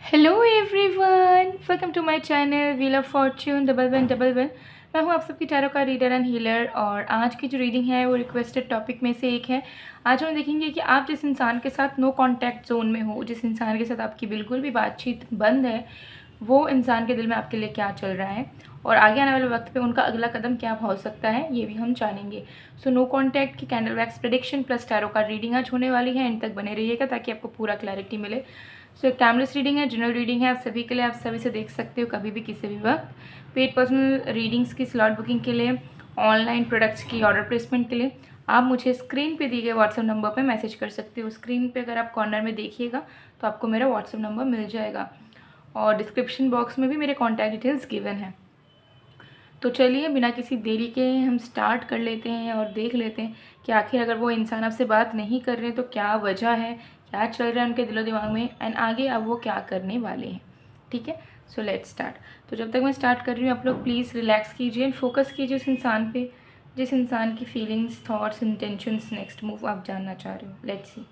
Hello everyone, welcome to my channel wheel of fortune double one double one. मैं हूँ आप सबकी tarot का रीडर एंड हीलर और आज की जो रीडिंग है वो रिक्वेस्टेड टॉपिक में से एक है। आज हम देखेंगे कि आप जिस इंसान के साथ नो कांटेक्ट जोन में हो, जिस इंसान के साथ आपकी बिल्कुल भी बातचीत बंद है, वो इंसान के दिल में आपके लिए क्या चल रहा है और आगे आने वाले वक्त पे उनका अगला कदम क्या हो सकता है, ये भी हम जानेंगे। सो नो कांटेक्ट की candle wax prediction plus tarot का रीडिंग आज होने वाली है। इन तक बने रहिएगा ताकि आपको पूरा क्लैरिटी मिले। सो एक टाइमलेस रीडिंग है, जनरल रीडिंग है, आप सभी के लिए, आप सभी से देख सकते हो कभी भी किसी भी वक्त। पेड पर्सनल रीडिंग्स की स्लॉट बुकिंग के लिए, ऑनलाइन प्रोडक्ट्स की ऑर्डर प्लेसमेंट के लिए आप मुझे स्क्रीन पे दिए गए व्हाट्सएप नंबर पे मैसेज कर सकते हो। स्क्रीन पे अगर आप कॉर्नर में देखिएगा तो आपको मेरा व्हाट्सएप नंबर मिल जाएगा और डिस्क्रिप्शन बॉक्स में भी मेरे कॉन्टैक्ट डिटेल्स गिवन है। तो चलिए बिना किसी देरी के हम स्टार्ट कर लेते हैं और देख लेते हैं कि आखिर अगर वो इंसान आपसे बात नहीं कर रहे तो क्या वजह है, क्या चल रहा है उनके दिलो दिमाग में एंड आगे अब वो क्या करने वाले हैं। ठीक है, सो लेट्स स्टार्ट। तो जब तक मैं स्टार्ट कर रही हूँ आप लोग प्लीज़ रिलैक्स कीजिए एंड फोकस कीजिए उस इंसान पे, जिस इंसान की feelings, thoughts, intentions, next move आप जानना चाह रहे हो। Let's see.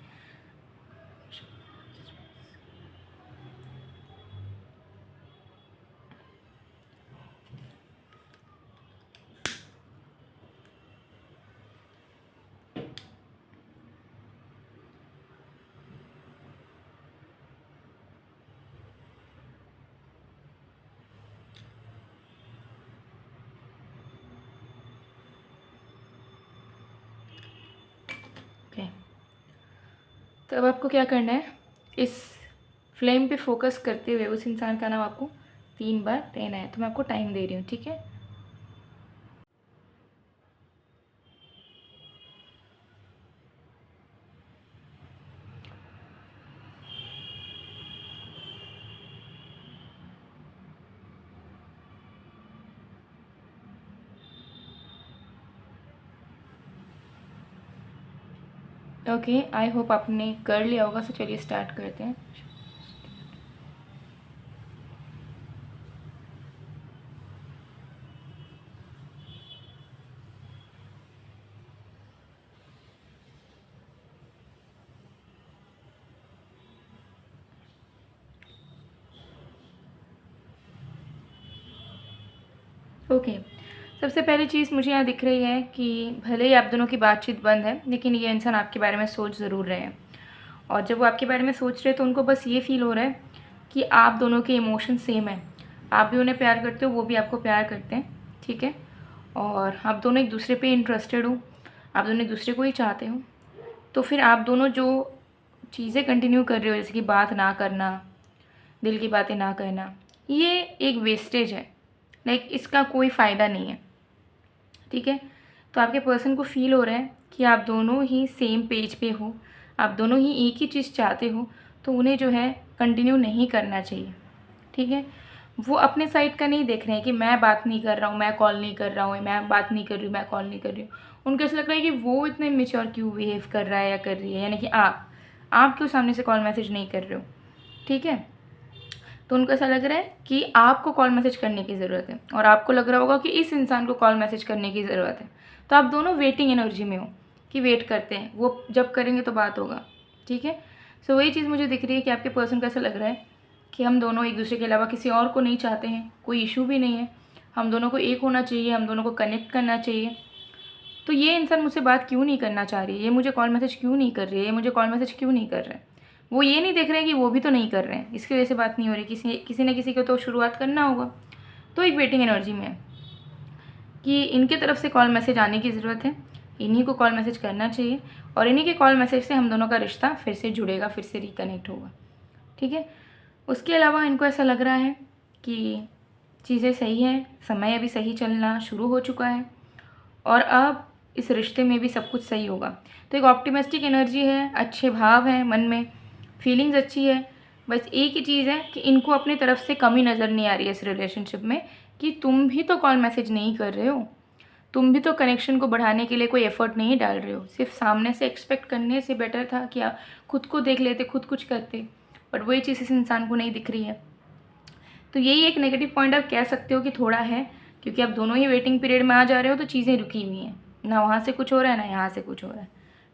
ओके, तो अब आपको क्या करना है, इस फ्लेम पे फोकस करते हुए उस इंसान का नाम आपको 3 बार लेना है। तो मैं आपको टाइम दे रही हूँ, ठीक है। ओके, आई होप आपने कर लिया होगा। सो चलिए स्टार्ट करते हैं। ओके, सबसे पहली चीज़ मुझे यहाँ दिख रही है कि भले ही आप दोनों की बातचीत बंद है लेकिन ये इंसान आपके बारे में सोच ज़रूर रहे हैं। और जब वो आपके बारे में सोच रहे हैं तो उनको बस ये फील हो रहा है कि आप दोनों के इमोशन सेम है। आप भी उन्हें प्यार करते हो, वो भी आपको प्यार करते हैं, ठीक है। और आप दोनों एक दूसरे पे इंटरेस्टेड हो, आप दोनों एक दूसरे को ही चाहते हो। तो फिर आप दोनों जो चीज़ें कंटिन्यू कर रहे हो, जैसे कि बात ना करना, दिल की बातें ना कहना, ये एक वेस्टेज है। लाइक इसका कोई फ़ायदा नहीं है, ठीक है। तो आपके पर्सन को फील हो रहा है कि आप दोनों ही सेम पेज पे हो, आप दोनों ही एक ही चीज़ चाहते हो, तो उन्हें जो है कंटिन्यू नहीं करना चाहिए, ठीक है। वो अपने साइड का नहीं देख रहे हैं कि मैं बात नहीं कर रहा हूँ, मैं कॉल नहीं कर रहा हूँ, मैं बात नहीं कर रही हूँ, मैं कॉल नहीं कर रही हूँ। उनको ऐसा लग रहा है कि वो इतने मेच्योर क्यों बिहेव कर रहा है या कर रही है, यानी कि आप क्यों सामने से कॉल मैसेज नहीं कर रहे हो, ठीक है। तो उनको ऐसा लग रहा है कि आपको कॉल मैसेज करने की ज़रूरत है और आपको लग रहा होगा कि इस इंसान को कॉल मैसेज करने की ज़रूरत है। तो आप दोनों वेटिंग एनर्जी में हो कि वेट करते हैं, वो जब करेंगे तो बात होगा, ठीक है। सो वही चीज़ मुझे दिख रही है कि आपके पर्सन को ऐसा लग रहा है कि हम दोनों एक दूसरे के अलावा किसी और को नहीं चाहते हैं, कोई इशू भी नहीं है, हम दोनों को एक होना चाहिए, हम दोनों को कनेक्ट करना चाहिए। तो ये इंसान मुझसे बात क्यों नहीं करना चाह रही है, ये मुझे कॉल मैसेज क्यों नहीं कर रही है, ये मुझे कॉल मैसेज क्यों नहीं कर रहा है। वो ये नहीं देख रहे हैं कि वो भी तो नहीं कर रहे हैं, इसकी वजह से बात नहीं हो रही। किसी न किसी को तो शुरुआत करना होगा। तो एक वेटिंग एनर्जी में है कि इनके तरफ से कॉल मैसेज आने की ज़रूरत है, इन्हीं को कॉल मैसेज करना चाहिए और इन्हीं के कॉल मैसेज से हम दोनों का रिश्ता फिर से जुड़ेगा, फिर से रिकनेक्ट होगा, ठीक है। उसके अलावा इनको ऐसा लग रहा है कि चीज़ें सही हैं, समय अभी सही चलना शुरू हो चुका है और अब इस रिश्ते में भी सब कुछ सही होगा। तो एक ऑप्टिमिस्टिक एनर्जी है, अच्छे भाव हैं मन में, फीलिंग्स अच्छी है। बस एक ही चीज़ है कि इनको अपनी तरफ से कमी नज़र नहीं आ रही है इस रिलेशनशिप में कि तुम भी तो कॉल मैसेज नहीं कर रहे हो, तुम भी तो कनेक्शन को बढ़ाने के लिए कोई एफर्ट नहीं डाल रहे हो। सिर्फ सामने से एक्सपेक्ट करने से बेटर था कि आप खुद को देख लेते, खुद कुछ करते, बट वही चीज़ इस इंसान को नहीं दिख रही है। तो यही एक नेगेटिव पॉइंट आप कह सकते हो कि थोड़ा है, क्योंकि आप दोनों ही वेटिंग पीरियड में आ जा रहे हो तो चीज़ें रुकी हुई हैं, ना वहाँ से कुछ हो रहा है ना यहाँ से कुछ हो रहा है,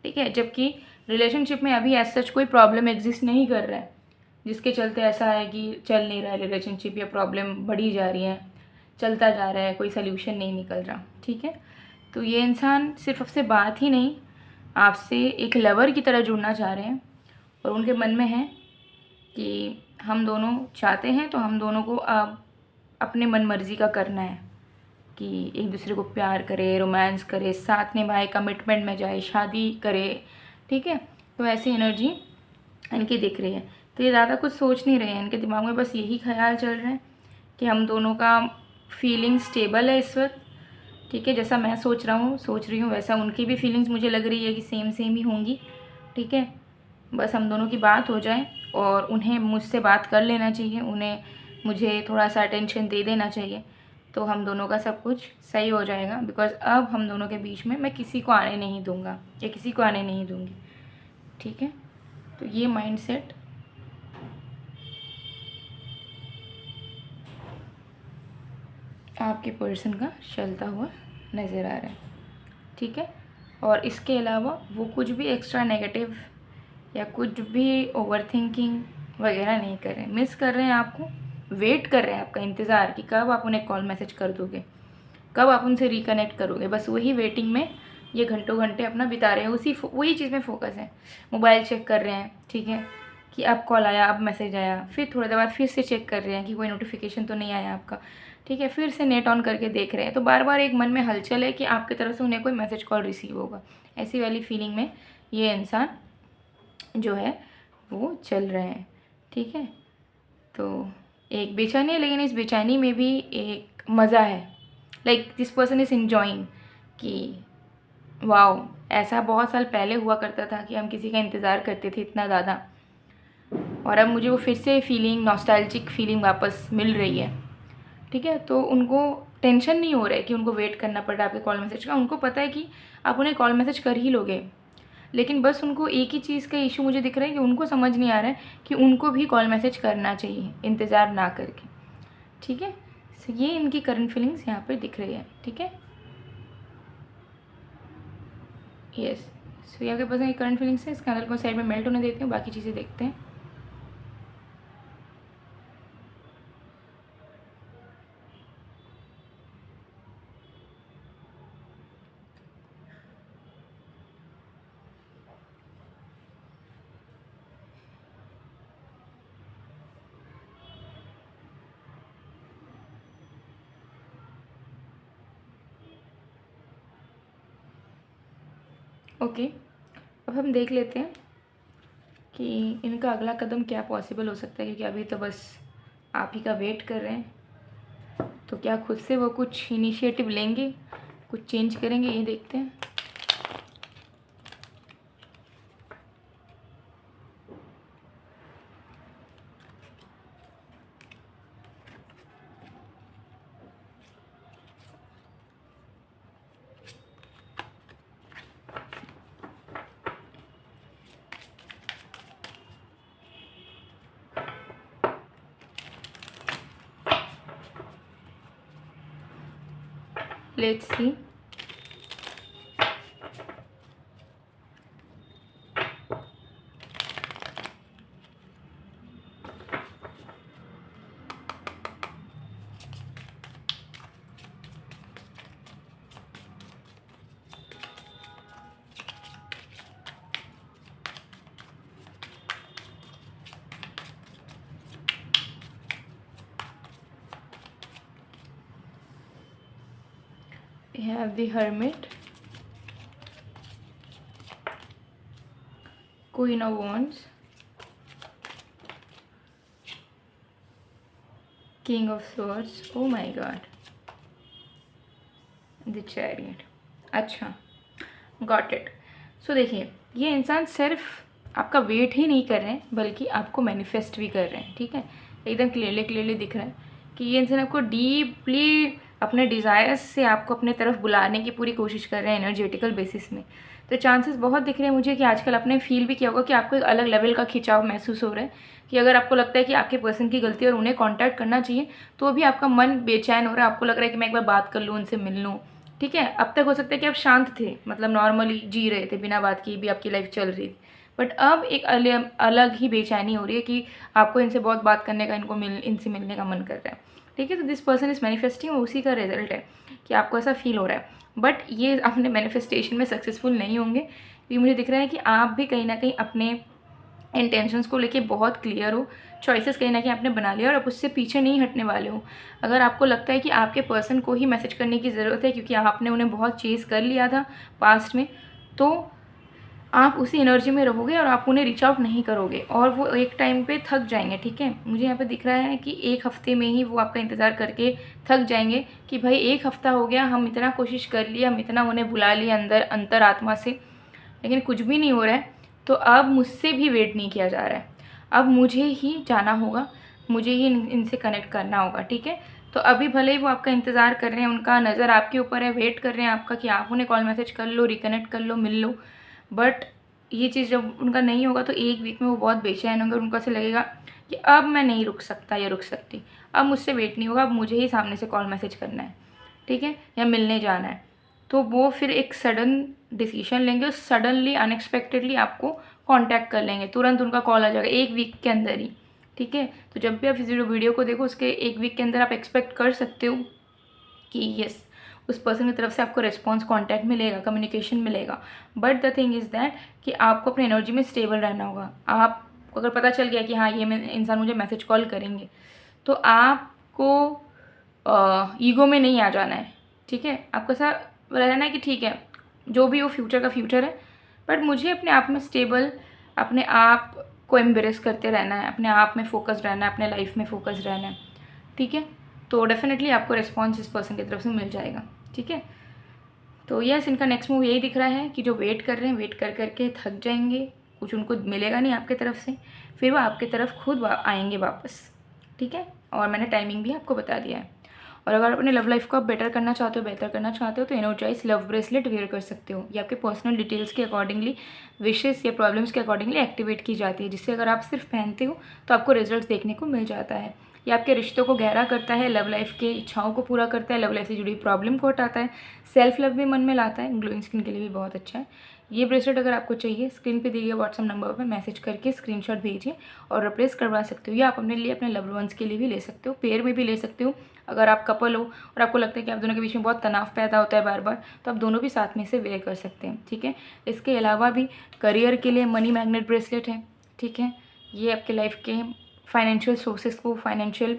ठीक है। जबकि रिलेशनशिप में अभी एज सच कोई प्रॉब्लम एग्जिस्ट नहीं कर रहा है, जिसके चलते ऐसा है कि चल नहीं रहा है रिलेशनशिप, या प्रॉब्लम बढ़ी जा रही है, चलता जा रहा है, कोई सल्यूशन नहीं निकल रहा, ठीक है। तो ये इंसान सिर्फ आपसे बात ही नहीं, आपसे एक लवर की तरह जुड़ना चाह रहे हैं, और उनके मन में है कि हम दोनों चाहते हैं तो हम दोनों को अब अपने मन मर्जी का करना है, कि एक दूसरे को प्यार करे, रोमांस करे, साथ निभाए, कमिटमेंट में जाए, शादी करे, ठीक है। तो ऐसी एनर्जी इनकी दिख रही है। तो ये ज़्यादा कुछ सोच नहीं रहे हैं, इनके दिमाग में बस यही ख्याल चल रहा है कि हम दोनों का फीलिंग स्टेबल है इस वक्त, ठीक है। जैसा मैं सोच रही हूँ वैसा उनकी भी फीलिंग्स मुझे लग रही है कि सेम सेम ही होंगी, ठीक है। बस हम दोनों की बात हो जाए, और उन्हें मुझसे बात कर लेना चाहिए, उन्हें मुझे थोड़ा सा अटेंशन दे देना चाहिए, तो हम दोनों का सब कुछ सही हो जाएगा। बिकॉज़ अब हम दोनों के बीच में मैं किसी को आने नहीं दूँगा, या किसी को आने नहीं दूँगी, ठीक है। तो ये माइंडसेट आपके पर्सन का चलता हुआ नज़र आ रहा है, ठीक है। और इसके अलावा वो कुछ भी एक्स्ट्रा नेगेटिव या कुछ भी ओवर थिंकिंग वगैरह नहीं कर रहे हैं। मिस कर रहे हैं आपको, वेट कर रहे हैं आपका इंतज़ार कि कब आप उन्हें कॉल मैसेज कर दोगे, कब आप उनसे रिकनेक्ट करोगे। बस वही वेटिंग में ये घंटों घंटे अपना बिता रहे हैं, वही चीज़ में फोकस है। मोबाइल चेक कर रहे हैं, ठीक है, कि अब कॉल आया, अब मैसेज आया, फिर थोड़ी देर बाद फिर से चेक कर रहे हैं कि कोई नोटिफिकेशन तो नहीं आया आपका, ठीक है। फिर से नेट ऑन करके देख रहे हैं। तो बार बार एक मन में हलचल है कि आपकी तरफ से उन्हें कोई मैसेज कॉल रिसीव होगा। ऐसी वाली फीलिंग में ये इंसान जो है वो चल रहे हैं, ठीक है। तो एक बेचैनी है, लेकिन इस बेचैनी में भी एक मज़ा है। Like this person is enjoying कि वाओ, ऐसा बहुत साल पहले हुआ करता था कि हम किसी का इंतज़ार करते थे इतना ज़्यादा, और अब मुझे वो फिर से फीलिंग, नॉस्टैल्जिक फीलिंग वापस मिल रही है, ठीक है। तो उनको टेंशन नहीं हो रहा है कि उनको वेट करना पड़ रहा है आपके कॉल मैसेज का। उनको पता है कि आप उन्हें कॉल मैसेज कर ही लोगे, लेकिन बस उनको एक ही चीज़ का इशू मुझे दिख रहा है कि उनको समझ नहीं आ रहा है कि उनको भी कॉल मैसेज करना चाहिए इंतज़ार ना करके, ठीक है। सो ये इनकी करंट फीलिंग्स यहाँ पर दिख रही है, ठीक है। यस, सो यहाँ के पास ये करंट फीलिंग्स है। इसके अंदर को साइड में मेल्ट होने देते हैं, बाकी चीज़ें देखते हैं। ओके, अब हम देख लेते हैं कि इनका अगला कदम क्या पॉसिबल हो सकता है, क्योंकि अभी तो बस आप ही का वेट कर रहे हैं। तो क्या खुद से वो कुछ इनिशिएटिव लेंगे, कुछ चेंज करेंगे, ये देखते हैं। Let's see. We have the Hermit, Queen of Wands, King of Swords, oh my God, The Chariot। अच्छा, गॉट इट। सो देखिए, ये इंसान सिर्फ आपका वेट ही नहीं कर रहे हैं, बल्कि आपको मैनिफेस्ट भी कर रहे हैं, ठीक है। एकदम क्लियरली दिख रहा है कि ये इंसान आपको डीपली अपने डिज़ायर्स से आपको अपने तरफ बुलाने की पूरी कोशिश कर रहे हैं एनर्जेटिकल बेसिस में। तो चांसेस बहुत दिख रहे हैं मुझे कि आजकल आपने फील भी किया होगा कि आपको एक अलग लेवल का खिंचाव महसूस हो रहा है, कि अगर आपको लगता है कि आपके पर्सन की गलती और उन्हें कांटेक्ट करना चाहिए, तो भी आपका मन बेचैन हो रहा है। आपको लग रहा है कि मैं एक बार बात कर लूँ, उनसे मिल लूँ, ठीक है। अब तक हो सकता है कि आप शांत थे, मतलब नॉर्मली जी रहे थे, बिना बात किए भी आपकी लाइफ चल रही थी, बट अब एक अलग ही बेचैनी हो रही है कि आपको इनसे बहुत बात करने का, इनसे मिलने का मन कर रहा है। ठीक है, तो दिस पर्सन इज़ मैनिफेस्टिंग, उसी का रिजल्ट है कि आपको ऐसा फील हो रहा है। बट ये अपने मैनिफेस्टेशन में सक्सेसफुल नहीं होंगे, क्योंकि मुझे दिख रहा है कि आप भी कहीं ना कहीं अपने इंटेंशंस को लेके बहुत क्लियर हो, चॉइसेस कहीं ना कहीं आपने बना लिया और आप उससे पीछे नहीं हटने वाले हो। अगर आपको लगता है कि आपके पर्सन को ही मैसेज करने की ज़रूरत है क्योंकि आपने उन्हें बहुत चेज़ कर लिया था पास्ट में, तो आप उसी एनर्जी में रहोगे और आप उन्हें रीच आउट नहीं करोगे और वो एक टाइम पे थक जाएंगे। ठीक है, मुझे यहाँ पे दिख रहा है कि एक हफ्ते में ही वो आपका इंतज़ार करके थक जाएंगे कि भाई एक हफ्ता हो गया, हम इतना कोशिश कर लिया, हम इतना उन्हें बुला लिया अंदर अंतरात्मा से, लेकिन कुछ भी नहीं हो रहा है। तो अब मुझसे भी वेट नहीं किया जा रहा है, अब मुझे ही जाना होगा, मुझे ही इनसे कनेक्ट करना होगा। ठीक है, तो अभी भले ही वो आपका इंतज़ार कर रहे हैं, उनका नज़र आपके ऊपर है, वेट कर रहे हैं आपका कि आप उन्हें कॉल मैसेज कर लो, रिकनेक्ट कर लो, मिल लो। बट ये चीज़ जब उनका नहीं होगा तो एक वीक में वो बहुत बेचैन होंगे और उनको ऐसे लगेगा कि अब मैं नहीं रुक सकता या रुक सकती, अब मुझसे वेट नहीं होगा, अब मुझे ही सामने से कॉल मैसेज करना है। ठीक है, या मिलने जाना है। तो वो फिर एक सडन डिसीजन लेंगे और सडनली अनएक्सपेक्टेडली आपको कांटेक्ट कर लेंगे, तुरंत उनका कॉल आ जाएगा एक वीक के अंदर ही। ठीक है, तो जब भी आप इस वीडियो को देखो उसके एक वीक के अंदर आप एक्सपेक्ट कर सकते हो कि यस, उस पर्सन की तरफ से आपको रिस्पॉन्स, कांटेक्ट मिलेगा, कम्युनिकेशन मिलेगा। But the thing is that कि आपको अपनी एनर्जी में स्टेबल रहना होगा। आप अगर पता चल गया कि हाँ ये इंसान मुझे मैसेज कॉल करेंगे, तो आपको ईगो में नहीं आ जाना है। ठीक है, आपको ऐसा रहना है कि ठीक है जो भी हो फ्यूचर का फ्यूचर है, बट मुझे अपने आप में स्टेबल, अपने आप को एम्ब्रेस करते रहना है, अपने आप में फोकस रहना है, अपने लाइफ में फोकस रहना है। ठीक है, तो डेफिनेटली आपको रिस्पॉन्स इस पर्सन की तरफ से मिल जाएगा। ठीक है, तो यस, इनका नेक्स्ट मूव यही दिख रहा है कि जो वेट कर रहे हैं, वेट कर करके थक जाएंगे, कुछ उनको मिलेगा नहीं आपके तरफ से, फिर वो आपके तरफ खुद आएंगे वापस। ठीक है, और मैंने टाइमिंग भी आपको बता दिया है। और अगर अपने लव लाइफ को आप बेटर करना चाहते हो, बेहतर करना चाहते हो, तो एनर्जाइज लव ब्रेसलेट वेयर कर सकते हो। ये आपके पर्सनल डिटेल्स के अकॉर्डिंगली, विशेस या प्रॉब्लम्स के अकॉर्डिंगली एक्टिवेट की जाती है, जिससे अगर आप सिर्फ पहनते हो तो आपको रिजल्ट देखने को मिल जाता है। ये आपके रिश्तों को गहरा करता है, लव लाइफ के इच्छाओं को पूरा करता है, लव लाइफ से जुड़ी प्रॉब्लम को हटाता है, सेल्फ लव भी मन में लाता है, ग्लोइंग स्किन के लिए भी बहुत अच्छा है। ये ब्रेसलेट अगर आपको चाहिए, स्क्रीन पे दिए गए व्हाट्सअप नंबर पर मैसेज करके स्क्रीनशॉट भेजिए और रिप्लेस करवा सकते हो, या आप अपने लिए, अपने लव्ड वंस के लिए भी ले सकते हो, पेयर में भी ले सकते हो। अगर आप कपल हो और आपको लगता है कि आप दोनों के बीच में बहुत तनाव पैदा होता है बार बार, तो आप दोनों भी साथ में से वेयर कर सकते हैं। ठीक है, इसके अलावा भी करियर के लिए मनी मैग्नेट ब्रेसलेट है। ठीक है, ये आपके लाइफ के फाइनेंशियल सोर्सेस को, फाइनेंशियल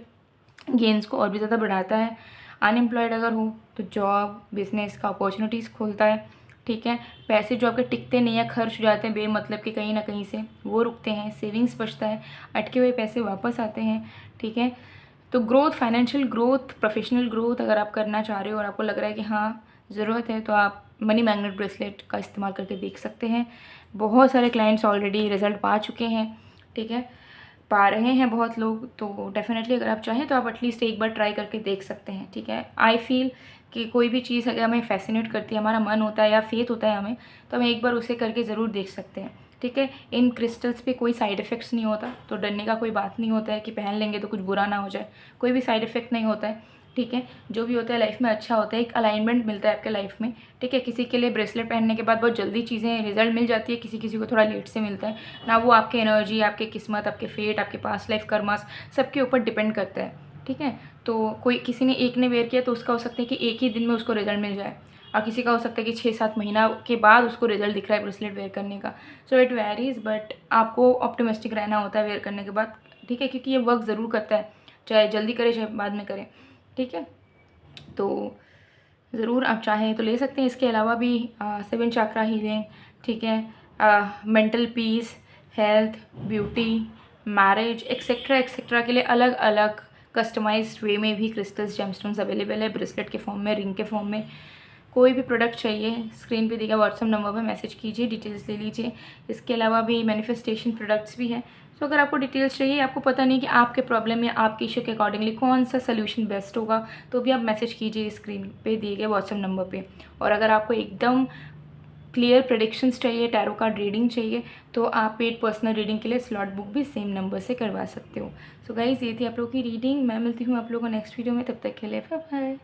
गेंस को और भी ज़्यादा बढ़ाता है। अनएम्प्लॉयड अगर हो तो जॉब, बिजनेस का अपॉर्चुनिटीज़ खोलता है। ठीक है, पैसे जो आपके टिकते नहीं है, खर्च हो जाते हैं बेमतलब के कहीं ना कहीं से, वो रुकते हैं, सेविंग्स बचता है, अटके हुए पैसे वापस आते हैं। ठीक है, तो growth, financial growth, professional growth अगर आप करना चाह रहे हो और आपको लग रहा है कि हाँ ज़रूरत है, तो आप मनी मैग्नेट ब्रेसलेट का इस्तेमाल करके देख सकते हैं। बहुत सारे क्लाइंट्स ऑलरेडी रिजल्ट पा चुके हैं। ठीक है, पा रहे हैं बहुत लोग, तो डेफिनेटली अगर आप चाहें तो आप एटलीस्ट एक बार ट्राई करके देख सकते हैं। ठीक है, आई फील कि कोई भी चीज़ अगर हमें फैसिनेट करती है, हमारा मन होता है या फेथ होता है हमें, तो हम एक बार उसे करके ज़रूर देख सकते हैं। ठीक है, इन क्रिस्टल्स पे कोई साइड इफ़ेक्ट्स नहीं होता, तो डरने का कोई बात नहीं होता है कि पहन लेंगे तो कुछ बुरा ना हो जाए, कोई भी साइड इफ़ेक्ट नहीं होता है। ठीक है, जो भी होता है लाइफ में अच्छा होता है, एक अलाइनमेंट मिलता है आपके लाइफ में। ठीक है, किसी के लिए ब्रेसलेट पहनने के बाद बहुत जल्दी चीज़ें रिजल्ट मिल जाती है, किसी किसी को थोड़ा लेट से मिलता है ना। वो आपके एनर्जी, आपके किस्मत, आपके फेट, आपके पास्ट लाइफ कर्मास सबके ऊपर डिपेंड करता है। ठीक है, तो कोई किसी ने एक ने वेयर किया तो उसका हो सकता है कि एक ही दिन में उसको रिजल्ट मिल जाए, और किसी का हो सकता है कि 6-7 महीना के बाद उसको रिजल्ट दिख रहा है ब्रेसलेट वेयर करने का। सो इट वेरीज, बट आपको ऑप्टिमिस्टिक रहना होता है वेयर करने के बाद। ठीक है, क्योंकि ये वर्क ज़रूर करता है, चाहे जल्दी करें चाहे बाद में करें। ठीक है, तो ज़रूर आप चाहें तो ले सकते हैं। इसके अलावा भी 7 चक्रा हीलिंग, ठीक है, mental peace, health, beauty, marriage etcetera etcetera के लिए अलग अलग कस्टमाइज्ड वे में भी क्रिस्टल्स, जेमस्टोन्स अवेलेबल है, ब्रेसलेट के फॉर्म में, रिंग के फॉर्म में। कोई भी प्रोडक्ट चाहिए, स्क्रीन पे दिए गए व्हाट्सअप नंबर पर मैसेज कीजिए, डिटेल्स ले लीजिए। इसके अलावा भी मैनिफेस्टेशन प्रोडक्ट्स भी हैं। तो अगर आपको डिटेल्स चाहिए, आपको पता नहीं कि आपके प्रॉब्लम या आपके इशू के अकॉर्डिंगली कौन सा सोल्यूशन बेस्ट होगा, तो भी आप मैसेज कीजिए स्क्रीन पे दिए गए व्हाट्सअप नंबर पे। और अगर आपको एकदम क्लियर प्रेडिक्शंस चाहिए, टैरो कार्ड रीडिंग चाहिए, तो आप पेड पर्सनल रीडिंग के लिए स्लॉट बुक भी सेम नंबर से करवा सकते हो। सो गाइस, ये थी आप लोगों की रीडिंग। मैं मिलती हूँ आप लोगों को नेक्स्ट वीडियो में, तब तक के लिए बाय बाय।